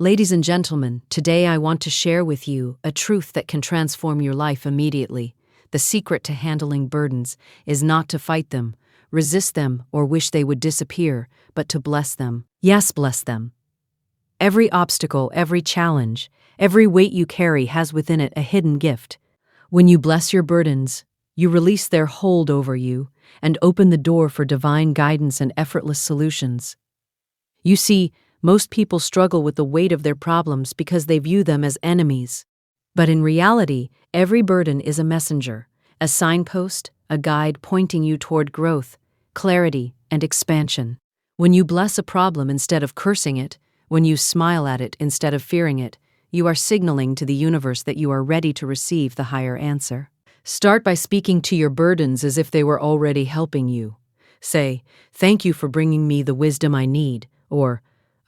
Ladies and gentlemen, today I want to share with you a truth that can transform your life immediately. The secret to handling burdens is not to fight them, resist them, or wish they would disappear, but to bless them. Yes, bless them. Every obstacle, every challenge, every weight you carry has within it a hidden gift. When you bless your burdens, you release their hold over you and open the door for divine guidance and effortless solutions. You see, most people struggle with the weight of their problems because they view them as enemies. But in reality, every burden is a messenger, a signpost, a guide pointing you toward growth, clarity, and expansion. When you bless a problem instead of cursing it, when you smile at it instead of fearing it, you are signaling to the universe that you are ready to receive the higher answer. Start by speaking to your burdens as if they were already helping you. Say, "Thank you for bringing me the wisdom I need," or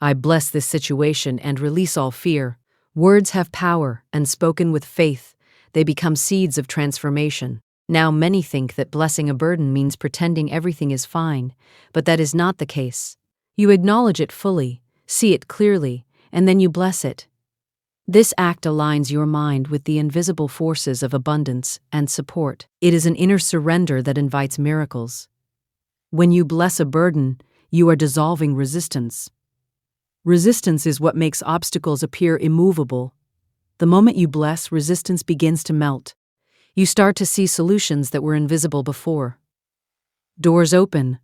"I bless this situation and release all fear." Words have power, and spoken with faith, they become seeds of transformation. Now, many think that blessing a burden means pretending everything is fine, but that is not the case. You acknowledge it fully, see it clearly, and then you bless it. This act aligns your mind with the invisible forces of abundance and support. It is an inner surrender that invites miracles. When you bless a burden, you are dissolving resistance. Resistance is what makes obstacles appear immovable. The moment you bless, resistance begins to melt. You start to see solutions that were invisible before. Doors open,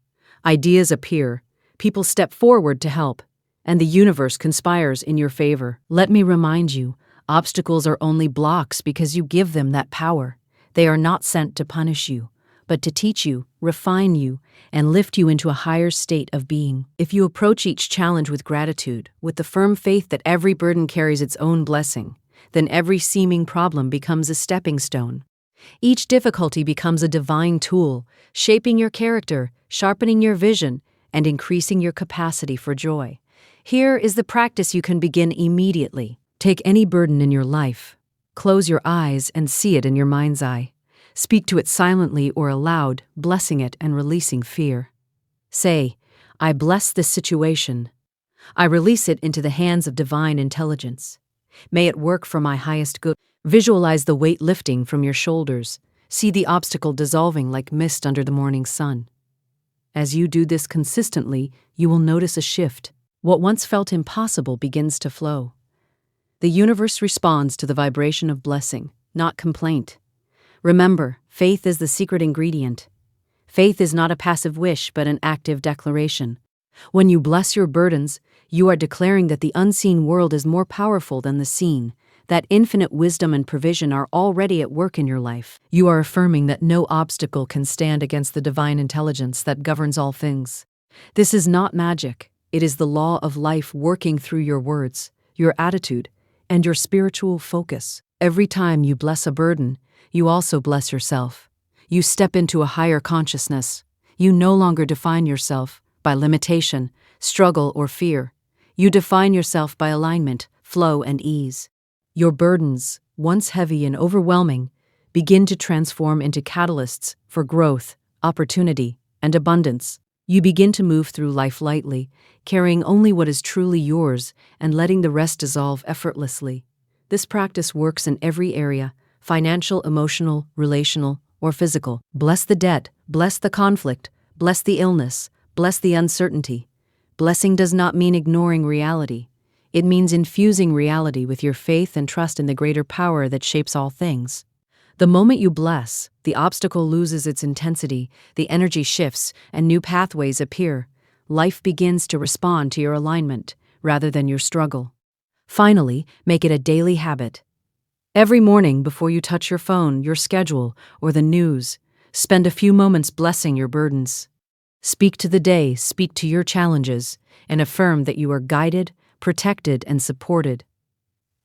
ideas appear, people step forward to help, and the universe conspires in your favor. Let me remind you, obstacles are only blocks because you give them that power. They are not sent to punish you, but to teach you, refine you, and lift you into a higher state of being. If you approach each challenge with gratitude, with the firm faith that every burden carries its own blessing, then every seeming problem becomes a stepping stone. Each difficulty becomes a divine tool, shaping your character, sharpening your vision, and increasing your capacity for joy. Here is the practice you can begin immediately. Take any burden in your life. Close your eyes and see it in your mind's eye. Speak to it silently or aloud, blessing it and releasing fear. Say, "I bless this situation. I release it into the hands of divine intelligence. May it work for my highest good." Visualize the weight lifting from your shoulders. See the obstacle dissolving like mist under the morning sun. As you do this consistently, you will notice a shift. What once felt impossible begins to flow. The universe responds to the vibration of blessing, not complaint. Remember, faith is the secret ingredient. Faith is not a passive wish, but an active declaration. When you bless your burdens, you are declaring that the unseen world is more powerful than the seen, that infinite wisdom and provision are already at work in your life. You are affirming that no obstacle can stand against the divine intelligence that governs all things. This is not magic. It is the law of life working through your words, your attitude, and your spiritual focus. Every time you bless a burden, you also bless yourself. You step into a higher consciousness. You no longer define yourself by limitation, struggle, or fear. You define yourself by alignment, flow, and ease. Your burdens, once heavy and overwhelming, begin to transform into catalysts for growth, opportunity, and abundance. You begin to move through life lightly, carrying only what is truly yours and letting the rest dissolve effortlessly. This practice works in every area: financial, emotional, relational, or physical. Bless the debt, bless the conflict, bless the illness, bless the uncertainty. Blessing does not mean ignoring reality. It means infusing reality with your faith and trust in the greater power that shapes all things. The moment you bless, the obstacle loses its intensity, the energy shifts, and new pathways appear. Life begins to respond to your alignment, rather than your struggle. Finally, make it a daily habit. Every morning before you touch your phone, your schedule, or the news, spend a few moments blessing your burdens. Speak to the day, speak to your challenges, and affirm that you are guided, protected, and supported.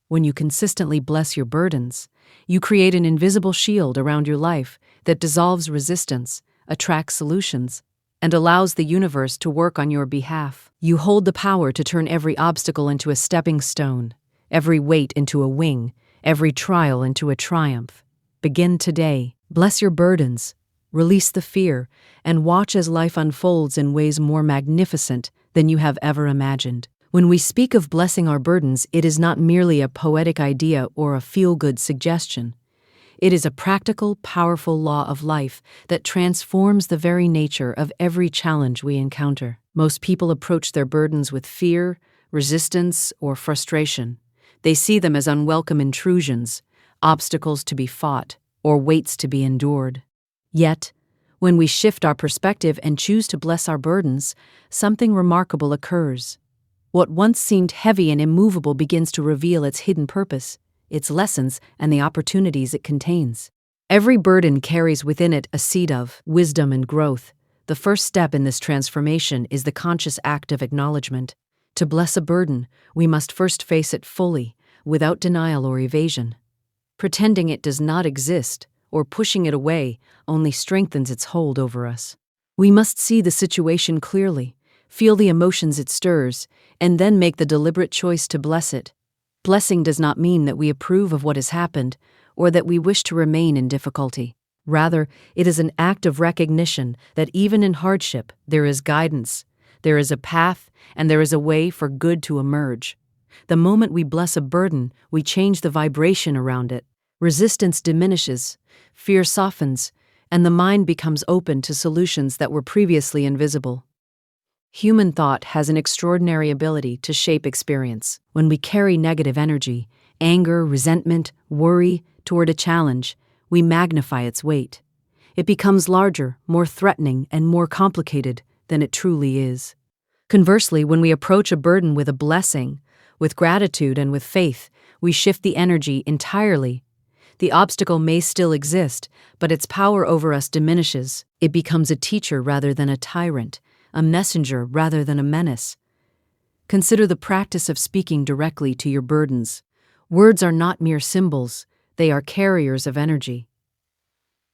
When you consistently bless your burdens, you create an invisible shield around your life that dissolves resistance, attracts solutions, and allows the universe to work on your behalf. You hold the power to turn every obstacle into a stepping stone, every weight into a wing, every trial into a triumph. Begin today. Bless your burdens, release the fear, and watch as life unfolds in ways more magnificent than you have ever imagined. When we speak of blessing our burdens, it is not merely a poetic idea or a feel-good suggestion. It is a practical, powerful law of life that transforms the very nature of every challenge we encounter. Most people approach their burdens with fear, resistance, or frustration. They see them as unwelcome intrusions, obstacles to be fought, or weights to be endured. Yet, when we shift our perspective and choose to bless our burdens, something remarkable occurs. What once seemed heavy and immovable begins to reveal its hidden purpose, its lessons, and the opportunities it contains. Every burden carries within it a seed of wisdom and growth. The first step in this transformation is the conscious act of acknowledgement. To bless a burden, we must first face it fully, without denial or evasion. Pretending it does not exist, or pushing it away, only strengthens its hold over us. We must see the situation clearly, feel the emotions it stirs, and then make the deliberate choice to bless it. Blessing does not mean that we approve of what has happened, or that we wish to remain in difficulty. Rather, it is an act of recognition that even in hardship, there is guidance, there is a path, and there is a way for good to emerge. The moment we bless a burden, we change the vibration around it. Resistance diminishes, fear softens, and the mind becomes open to solutions that were previously invisible. Human thought has an extraordinary ability to shape experience. When we carry negative energy, anger, resentment, worry, toward a challenge, we magnify its weight. It becomes larger, more threatening, and more complicated than it truly is. Conversely, when we approach a burden with a blessing, with gratitude and with faith, we shift the energy entirely. The obstacle may still exist, but its power over us diminishes. It becomes a teacher rather than a tyrant, a messenger rather than a menace. Consider the practice of speaking directly to your burdens. Words are not mere symbols, they are carriers of energy.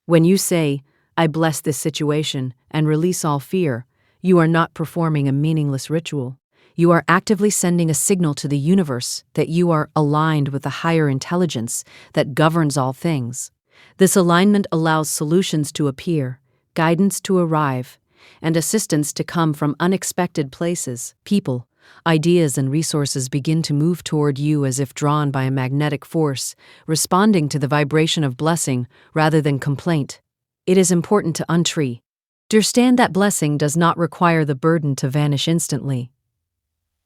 When you say, "I bless this situation," and release all fear, you are not performing a meaningless ritual. You are actively sending a signal to the universe that you are aligned with the higher intelligence that governs all things. This alignment allows solutions to appear, guidance to arrive, and assistance to come from unexpected places. People, ideas, and resources begin to move toward you as if drawn by a magnetic force, responding to the vibration of blessing rather than complaint. It is important to understand that blessing does not require the burden to vanish instantly.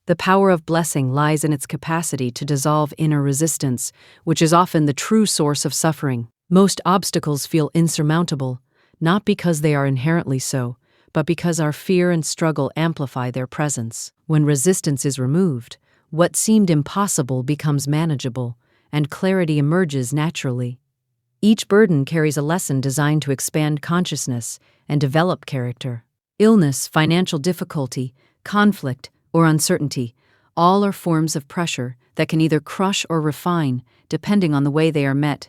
The power of blessing lies in its capacity to dissolve inner resistance, which is often the true source of suffering. Most obstacles feel insurmountable, not because they are inherently so, but because our fear and struggle amplify their presence. When resistance is removed, what seemed impossible becomes manageable, and clarity emerges naturally. Each burden carries a lesson designed to expand consciousness and develop character. Illness, financial difficulty, conflict, or uncertainty, all are forms of pressure that can either crush or refine, depending on the way they are met.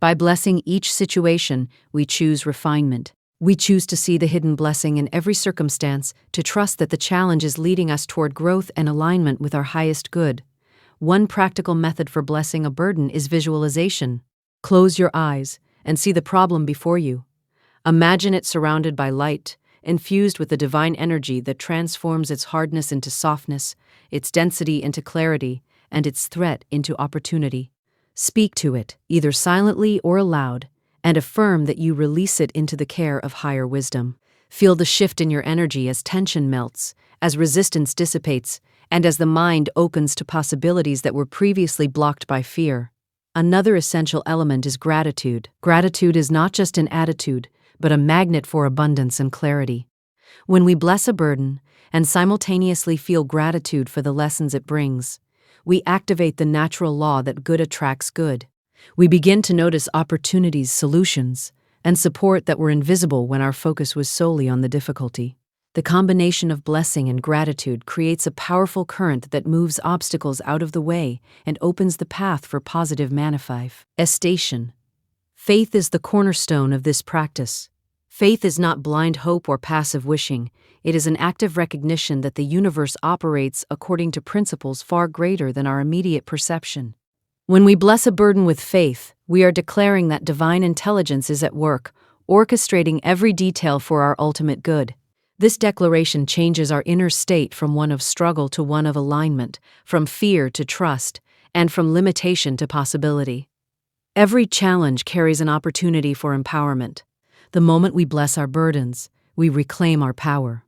By blessing each situation, we choose refinement. We choose to see the hidden blessing in every circumstance, to trust that the challenge is leading us toward growth and alignment with our highest good. One practical method for blessing a burden is visualization. Close your eyes and see the problem before you. Imagine it surrounded by light, infused with the divine energy that transforms its hardness into softness, its density into clarity, and its threat into opportunity. Speak to it, either silently or aloud, and affirm that you release it into the care of higher wisdom. Feel the shift in your energy as tension melts, as resistance dissipates, and as the mind opens to possibilities that were previously blocked by fear. Another essential element is gratitude. Gratitude is not just an attitude, but a magnet for abundance and clarity. When we bless a burden and simultaneously feel gratitude for the lessons it brings, we activate the natural law that good attracts good. We begin to notice opportunities, solutions, and support that were invisible when our focus was solely on the difficulty. The combination of blessing and gratitude creates a powerful current that moves obstacles out of the way and opens the path for positive manifestation. Faith is the cornerstone of this practice. Faith is not blind hope or passive wishing. It is an active recognition that the universe operates according to principles far greater than our immediate perception. When we bless a burden with faith, we are declaring that divine intelligence is at work, orchestrating every detail for our ultimate good. This declaration changes our inner state from one of struggle to one of alignment, from fear to trust, and from limitation to possibility. Every challenge carries an opportunity for empowerment. The moment we bless our burdens, we reclaim our power.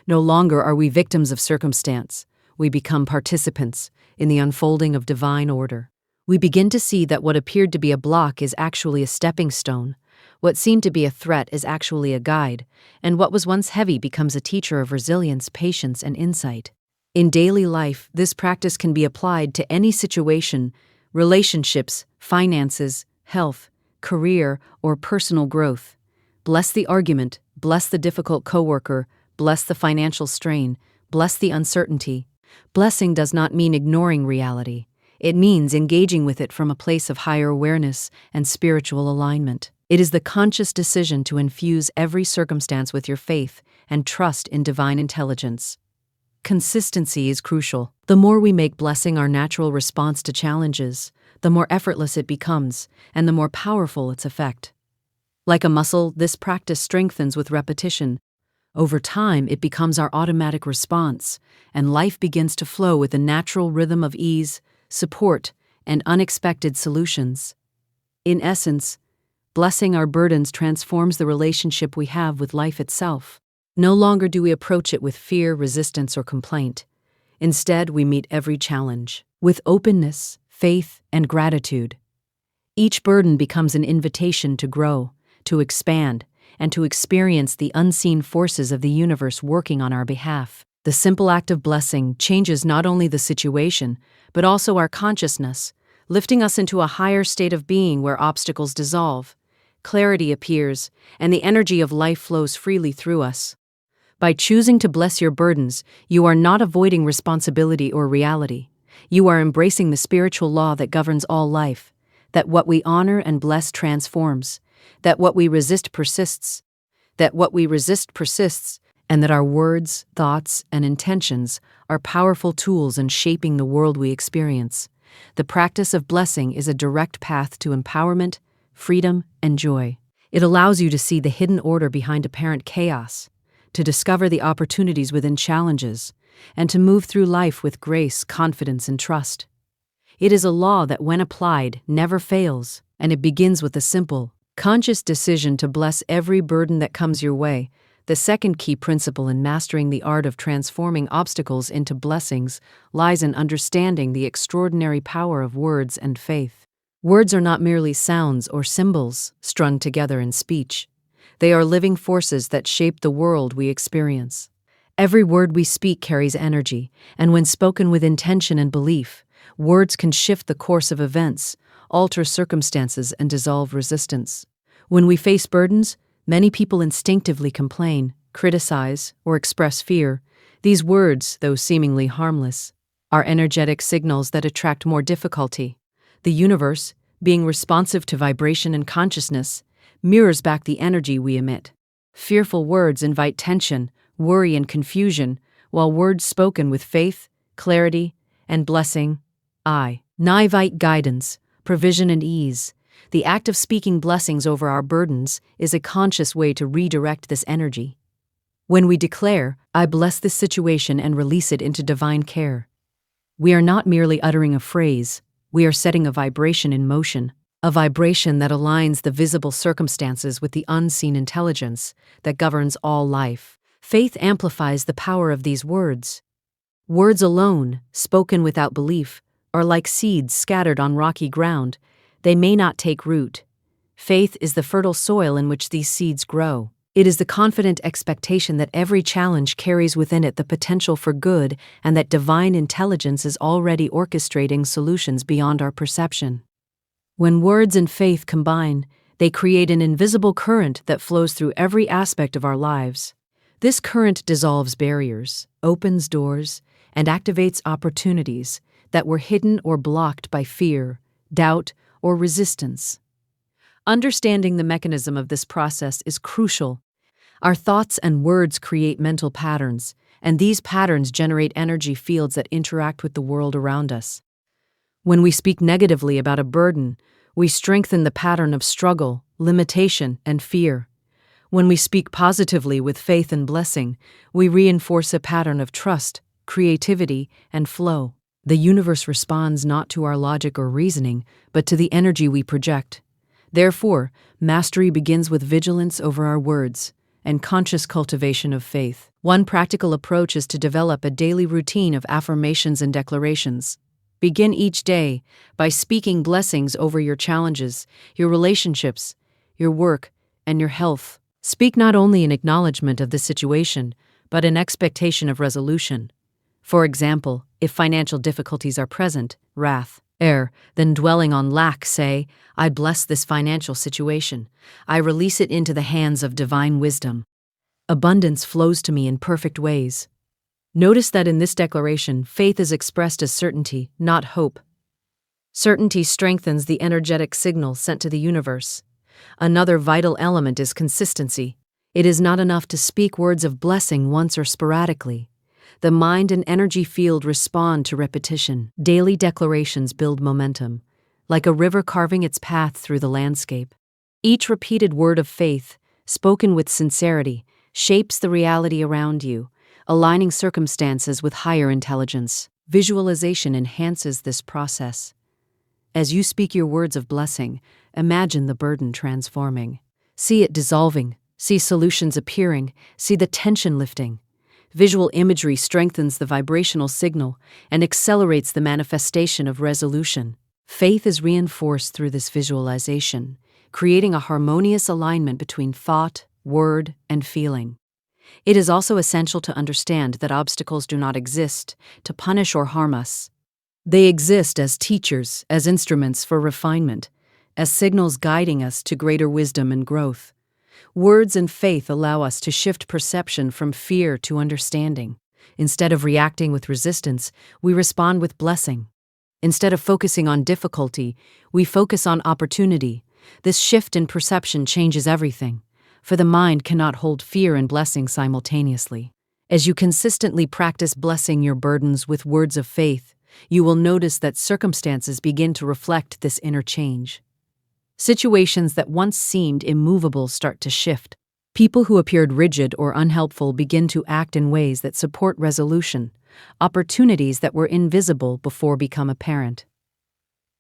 No longer are we victims of circumstance. We become participants in the unfolding of divine order. We begin to see that what appeared to be a block is actually a stepping stone. What seemed to be a threat is actually a guide, and what was once heavy becomes a teacher of resilience, patience, and insight. In daily life, this practice can be applied to any situation: relationships, finances, health, career, or personal growth. Bless the argument, bless the difficult coworker, bless the financial strain, bless the uncertainty. Blessing does not mean ignoring reality. It means engaging with it from a place of higher awareness and spiritual alignment. It is the conscious decision to infuse every circumstance with your faith and trust in divine intelligence. Consistency is crucial. The more we make blessing our natural response to challenges, the more effortless it becomes, and the more powerful its effect. Like a muscle, this practice strengthens with repetition. Over time, it becomes our automatic response, and life begins to flow with a natural rhythm of ease, support, and unexpected solutions. In essence, blessing our burdens transforms the relationship we have with life itself. No longer do we approach it with fear, resistance, or complaint. Instead, we meet every challenge with openness, faith, and gratitude. Each burden becomes an invitation to grow, to expand, and to experience the unseen forces of the universe working on our behalf. The simple act of blessing changes not only the situation, but also our consciousness, lifting us into a higher state of being where obstacles dissolve, clarity appears, and the energy of life flows freely through us. By choosing to bless your burdens, you are not avoiding responsibility or reality. You are embracing the spiritual law that governs all life, that what we honor and bless transforms, that what we resist persists, and that our words, thoughts, and intentions are powerful tools in shaping the world we experience. The practice of blessing is a direct path to empowerment, freedom, and joy. It allows you to see the hidden order behind apparent chaos, to discover the opportunities within challenges, and to move through life with grace, confidence, and trust. It is a law that, when applied, never fails, and it begins with a simple, conscious decision to bless every burden that comes your way. The second key principle in mastering the art of transforming obstacles into blessings lies in understanding the extraordinary power of words and faith. Words are not merely sounds or symbols strung together in speech. They are living forces that shape the world we experience. Every word we speak carries energy, and when spoken with intention and belief, words can shift the course of events, alter circumstances, and dissolve resistance. When we face burdens, many people instinctively complain, criticize, or express fear. These words, though seemingly harmless, are energetic signals that attract more difficulty. The universe, being responsive to vibration and consciousness, mirrors back the energy we emit. Fearful words invite tension, worry, and confusion, while words spoken with faith, clarity, and blessing invite guidance, provision, and ease. The act of speaking blessings over our burdens is a conscious way to redirect this energy. When we declare, "I bless this situation," and release it into divine care, we are not merely uttering a phrase, we are setting a vibration in motion, a vibration that aligns the visible circumstances with the unseen intelligence that governs all life. Faith amplifies the power of these words. Words alone, spoken without belief, are like seeds scattered on rocky ground. They may not take root. Faith is the fertile soil in which these seeds grow. It is the confident expectation that every challenge carries within it the potential for good and that divine intelligence is already orchestrating solutions beyond our perception. When words and faith combine, they create an invisible current that flows through every aspect of our lives. This current dissolves barriers, opens doors, and activates opportunities that were hidden or blocked by fear, doubt, or resistance. Understanding the mechanism of this process is crucial. Our thoughts and words create mental patterns, and these patterns generate energy fields that interact with the world around us. When we speak negatively about a burden, we strengthen the pattern of struggle, limitation, and fear. When we speak positively with faith and blessing, we reinforce a pattern of trust, creativity, and flow. The universe responds not to our logic or reasoning, but to the energy we project. Therefore, mastery begins with vigilance over our words and conscious cultivation of faith. One practical approach is to develop a daily routine of affirmations and declarations. Begin each day by speaking blessings over your challenges, your relationships, your work, and your health. Speak not only in acknowledgement of the situation, but in expectation of resolution. For example, if financial difficulties are present, then dwelling on lack, say, I bless this financial situation. I release it into the hands of divine wisdom. Abundance flows to me in perfect ways. Notice that in this declaration, faith is expressed as certainty, not hope. Certainty strengthens the energetic signal sent to the universe. Another vital element is consistency. It is not enough to speak words of blessing once or sporadically. The mind and energy field respond to repetition. Daily declarations build momentum, like a river carving its path through the landscape. Each repeated word of faith, spoken with sincerity, shapes the reality around you, aligning circumstances with higher intelligence. Visualization enhances this process. As you speak your words of blessing, imagine the burden transforming. See it dissolving, see solutions appearing, see the tension lifting. Visual imagery strengthens the vibrational signal and accelerates the manifestation of resolution. Faith is reinforced through this visualization, creating a harmonious alignment between thought, word, and feeling. It is also essential to understand that obstacles do not exist to punish or harm us. They exist as teachers, as instruments for refinement, as signals guiding us to greater wisdom and growth. Words and faith allow us to shift perception from fear to understanding. Instead of reacting with resistance, we respond with blessing. Instead of focusing on difficulty, we focus on opportunity. This shift in perception changes everything, for the mind cannot hold fear and blessing simultaneously. As you consistently practice blessing your burdens with words of faith, you will notice that circumstances begin to reflect this inner change. Situations that once seemed immovable start to shift. People who appeared rigid or unhelpful begin to act in ways that support resolution. Opportunities that were invisible before become apparent.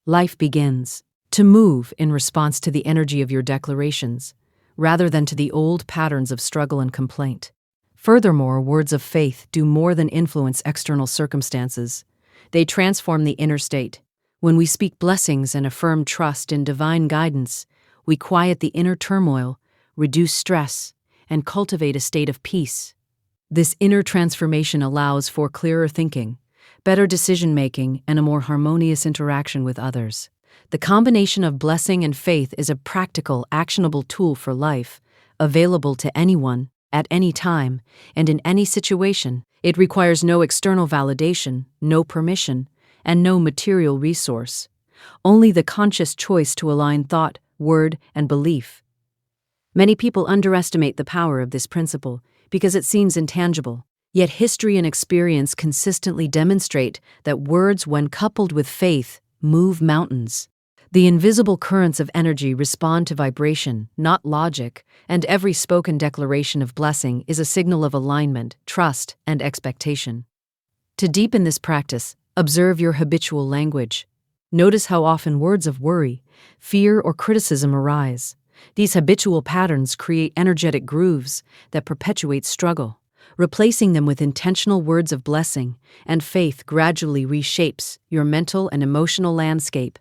Life begins to move in response to the energy of your declarations, rather than to the old patterns of struggle and complaint. Furthermore, words of faith do more than influence external circumstances. They transform the inner state. When we speak blessings and affirm trust in divine guidance, we quiet the inner turmoil, reduce stress, and cultivate a state of peace. This inner transformation allows for clearer thinking, better decision-making, and a more harmonious interaction with others. The combination of blessing and faith is a practical, actionable tool for life, available to anyone, at any time, and in any situation. It requires no external validation, no permission, and no material resource, only the conscious choice to align thought, word, and belief. Many people underestimate the power of this principle because it seems intangible, yet history and experience consistently demonstrate that words, when coupled with faith, move mountains. The invisible currents of energy respond to vibration, not logic, and every spoken declaration of blessing is a signal of alignment, trust, and expectation. To deepen this practice, observe your habitual language. Notice how often words of worry, fear, or criticism arise. These habitual patterns create energetic grooves that perpetuate struggle. Replacing them with intentional words of blessing and faith gradually reshapes your mental and emotional landscape.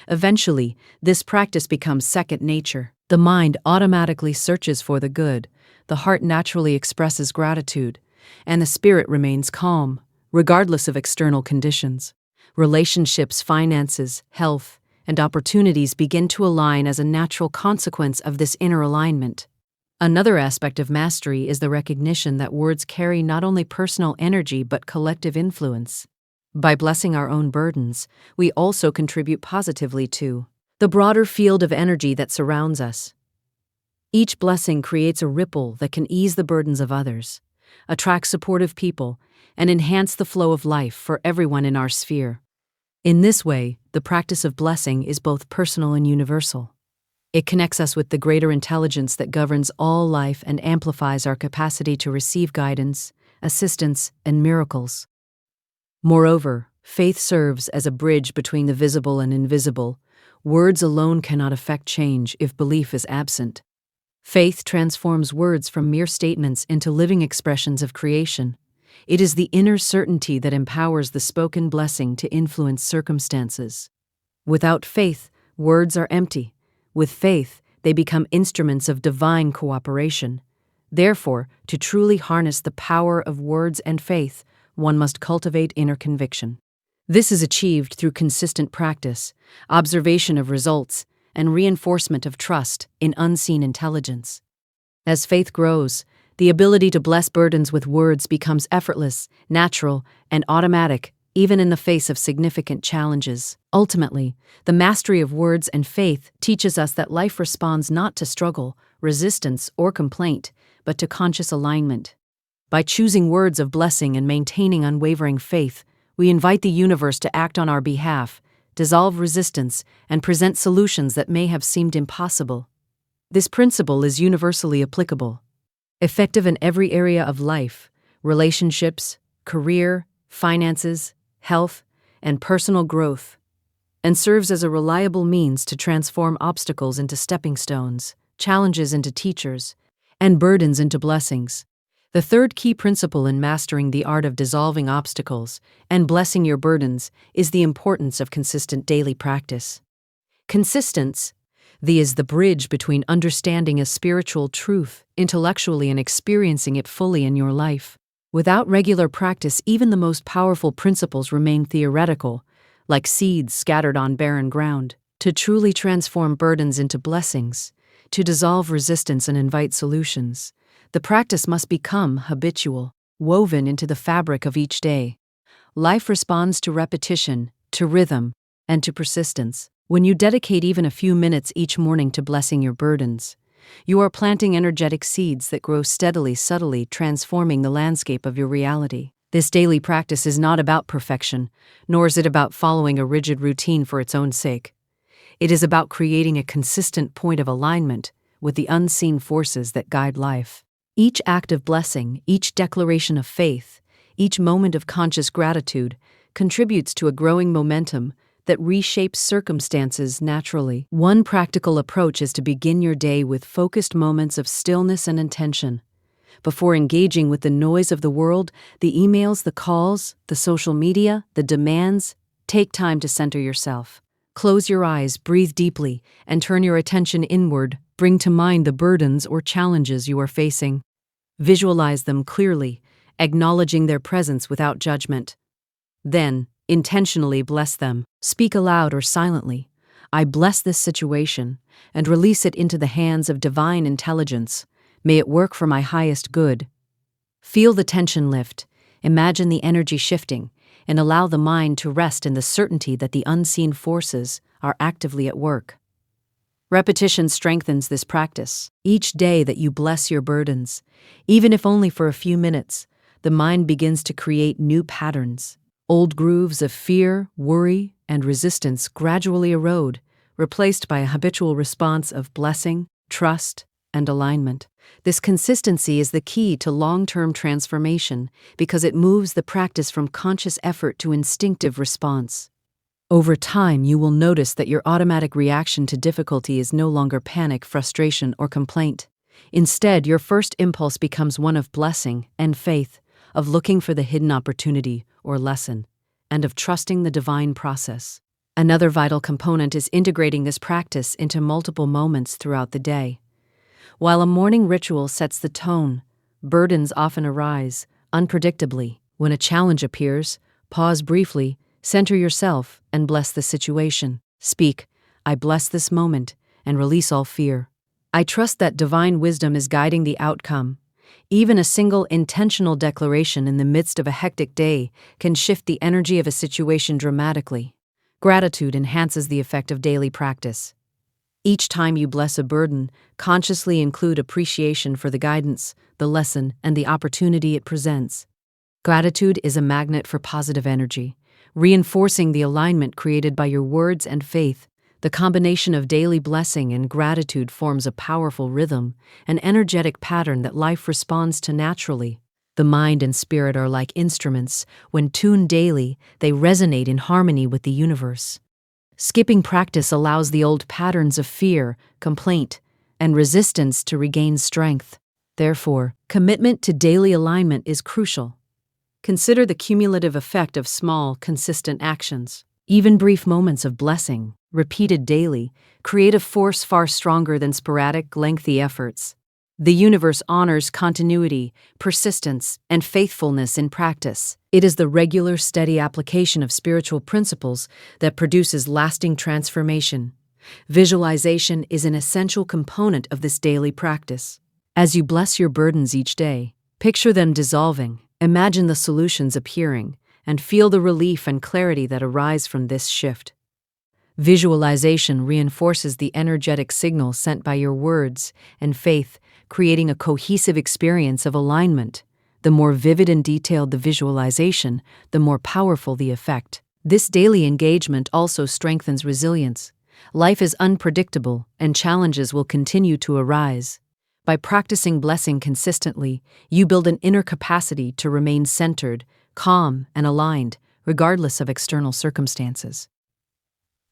Eventually, this practice becomes second nature. The mind automatically searches for the good, the heart naturally expresses gratitude, and the spirit remains calm, regardless of external conditions. Relationships, finances, health, and opportunities begin to align as a natural consequence of this inner alignment. Another aspect of mastery is the recognition that words carry not only personal energy but collective influence. By blessing our own burdens, we also contribute positively to the broader field of energy that surrounds us. Each blessing creates a ripple that can ease the burdens of others, attract supportive people, and enhance the flow of life for everyone in our sphere. In this way, the practice of blessing is both personal and universal. It connects us with the greater intelligence that governs all life and amplifies our capacity to receive guidance, assistance, and miracles. Moreover, faith serves as a bridge between the visible and invisible. Words alone cannot affect change if belief is absent. Faith transforms words from mere statements into living expressions of creation. It is the inner certainty that empowers the spoken blessing to influence circumstances. Without faith, words are empty. With faith, they become instruments of divine cooperation. Therefore, to truly harness the power of words and faith, one must cultivate inner conviction. This is achieved through consistent practice, observation of results, and reinforcement of trust in unseen intelligence. As faith grows, the ability to bless burdens with words becomes effortless, natural, and automatic, even in the face of significant challenges. Ultimately, the mastery of words and faith teaches us that life responds not to struggle, resistance, or complaint, but to conscious alignment. By choosing words of blessing and maintaining unwavering faith, we invite the universe to act on our behalf, dissolve resistance, and present solutions that may have seemed impossible. This principle is universally applicable, effective in every area of life: relationships, career, finances, health, and personal growth, and serves as a reliable means to transform obstacles into stepping stones, challenges into teachers, and burdens into blessings. The third key principle in mastering the art of dissolving obstacles and blessing your burdens is the importance of consistent daily practice. Consistency is the bridge between understanding a spiritual truth intellectually and experiencing it fully in your life. Without regular practice, even the most powerful principles remain theoretical, like seeds scattered on barren ground. To truly transform burdens into blessings, to dissolve resistance and invite solutions, the practice must become habitual, woven into the fabric of each day. Life responds to repetition, to rhythm, and to persistence. When you dedicate even a few minutes each morning to blessing your burdens, you are planting energetic seeds that grow steadily, subtly transforming the landscape of your reality. This daily practice is not about perfection, nor is it about following a rigid routine for its own sake. It is about creating a consistent point of alignment with the unseen forces that guide life. Each act of blessing, each declaration of faith, each moment of conscious gratitude contributes to a growing momentum that reshapes circumstances naturally. One practical approach is to begin your day with focused moments of stillness and intention. Before engaging with the noise of the world, the emails, the calls, the social media, the demands, take time to center yourself. Close your eyes, breathe deeply, and turn your attention inward. Bring to mind the burdens or challenges you are facing. Visualize them clearly, acknowledging their presence without judgment. Then, intentionally bless them. Speak aloud or silently. I bless this situation, and release it into the hands of divine intelligence. May it work for my highest good. Feel the tension lift, imagine the energy shifting, and allow the mind to rest in the certainty that the unseen forces are actively at work. Repetition strengthens this practice. Each day that you bless your burdens, even if only for a few minutes, the mind begins to create new patterns. Old grooves of fear, worry, and resistance gradually erode, replaced by a habitual response of blessing, trust, and alignment. This consistency is the key to long-term transformation because it moves the practice from conscious effort to instinctive response. Over time, you will notice that your automatic reaction to difficulty is no longer panic, frustration, or complaint. Instead, your first impulse becomes one of blessing and faith, of looking for the hidden opportunity or lesson, and of trusting the divine process. Another vital component is integrating this practice into multiple moments throughout the day. While a morning ritual sets the tone, burdens often arise, unpredictably. When a challenge appears, pause briefly, center yourself, and bless the situation. Speak, I bless this moment, and release all fear. I trust that divine wisdom is guiding the outcome. Even a single intentional declaration in the midst of a hectic day can shift the energy of a situation dramatically. Gratitude enhances the effect of daily practice. Each time you bless a burden, consciously include appreciation for the guidance, the lesson, and the opportunity it presents. Gratitude is a magnet for positive energy, reinforcing the alignment created by your words and faith. The combination of daily blessing and gratitude forms a powerful rhythm, an energetic pattern that life responds to naturally. The mind and spirit are like instruments. When tuned daily, they resonate in harmony with the universe. Skipping practice allows the old patterns of fear, complaint, and resistance to regain strength. Therefore, commitment to daily alignment is crucial. Consider the cumulative effect of small, consistent actions. Even brief moments of blessing, repeated daily, create a force far stronger than sporadic, lengthy efforts. The universe honors continuity, persistence, and faithfulness in practice. It is the regular, steady application of spiritual principles that produces lasting transformation. Visualization is an essential component of this daily practice. As you bless your burdens each day, picture them dissolving, imagine the solutions appearing, and feel the relief and clarity that arise from this shift. Visualization reinforces the energetic signal sent by your words and faith, creating a cohesive experience of alignment. The more vivid and detailed the visualization, the more powerful the effect. This daily engagement also strengthens resilience. Life is unpredictable, and challenges will continue to arise. By practicing blessing consistently, you build an inner capacity to remain centered, calm, and aligned, regardless of external circumstances.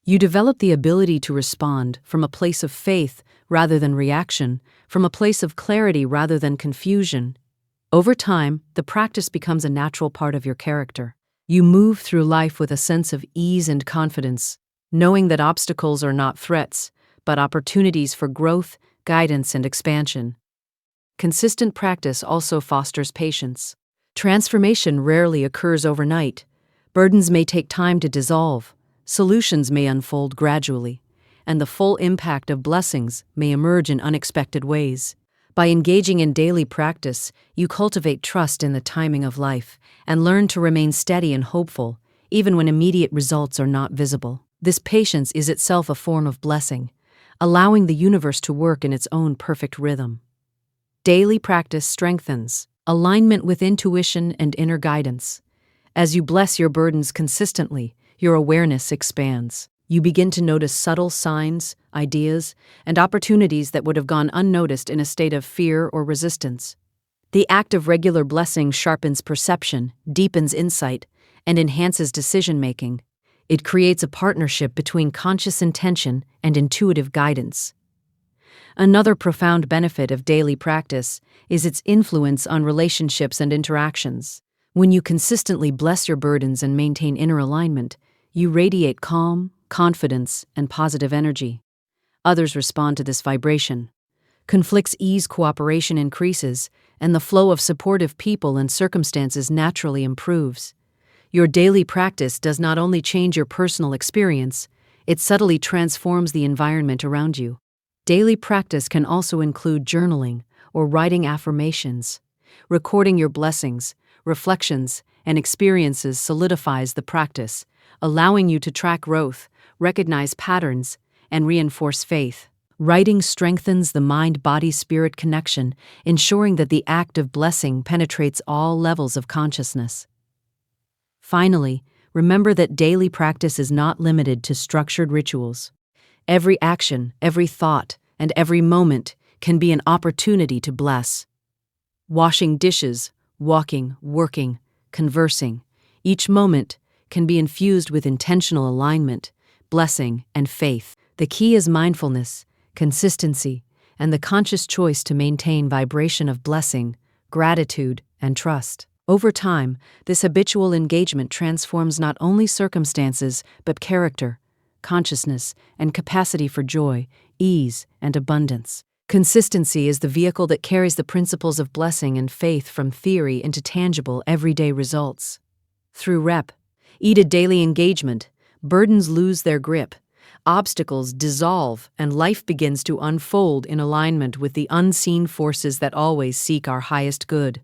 You develop the ability to respond from a place of faith rather than reaction, from a place of clarity rather than confusion. Over time, the practice becomes a natural part of your character. You move through life with a sense of ease and confidence, knowing that obstacles are not threats, but opportunities for growth, guidance, and expansion. Consistent practice also fosters patience. Transformation rarely occurs overnight. Burdens may take time to dissolve, solutions may unfold gradually, and the full impact of blessings may emerge in unexpected ways. By engaging in daily practice, you cultivate trust in the timing of life and learn to remain steady and hopeful, even when immediate results are not visible. This patience is itself a form of blessing, allowing the universe to work in its own perfect rhythm. Daily practice strengthens alignment with intuition and inner guidance. As you bless your burdens consistently, your awareness expands. You begin to notice subtle signs, ideas, and opportunities that would have gone unnoticed in a state of fear or resistance. The act of regular blessing sharpens perception, deepens insight, and enhances decision-making. It creates a partnership between conscious intention and intuitive guidance. Another profound benefit of daily practice is its influence on relationships and interactions. When you consistently bless your burdens and maintain inner alignment, you radiate calm, confidence, and positive energy. Others respond to this vibration. Conflicts ease, cooperation increases, and the flow of supportive people and circumstances naturally improves. Your daily practice does not only change your personal experience, it subtly transforms the environment around you. Daily practice can also include journaling or writing affirmations. Recording your blessings, reflections, and experiences solidifies the practice, allowing you to track growth, recognize patterns, and reinforce faith. Writing strengthens the mind-body-spirit connection, ensuring that the act of blessing penetrates all levels of consciousness. Finally, remember that daily practice is not limited to structured rituals. Every action, every thought, and every moment can be an opportunity to bless. Washing dishes, walking, working, conversing, each moment can be infused with intentional alignment, blessing, and faith. The key is mindfulness, consistency, and the conscious choice to maintain vibration of blessing, gratitude, and trust. Over time, this habitual engagement transforms not only circumstances, but character, consciousness, and capacity for joy, ease, and abundance. Consistency is the vehicle that carries the principles of blessing and faith from theory into tangible, everyday results. Through repeated daily engagement, burdens lose their grip, obstacles dissolve, and life begins to unfold in alignment with the unseen forces that always seek our highest good.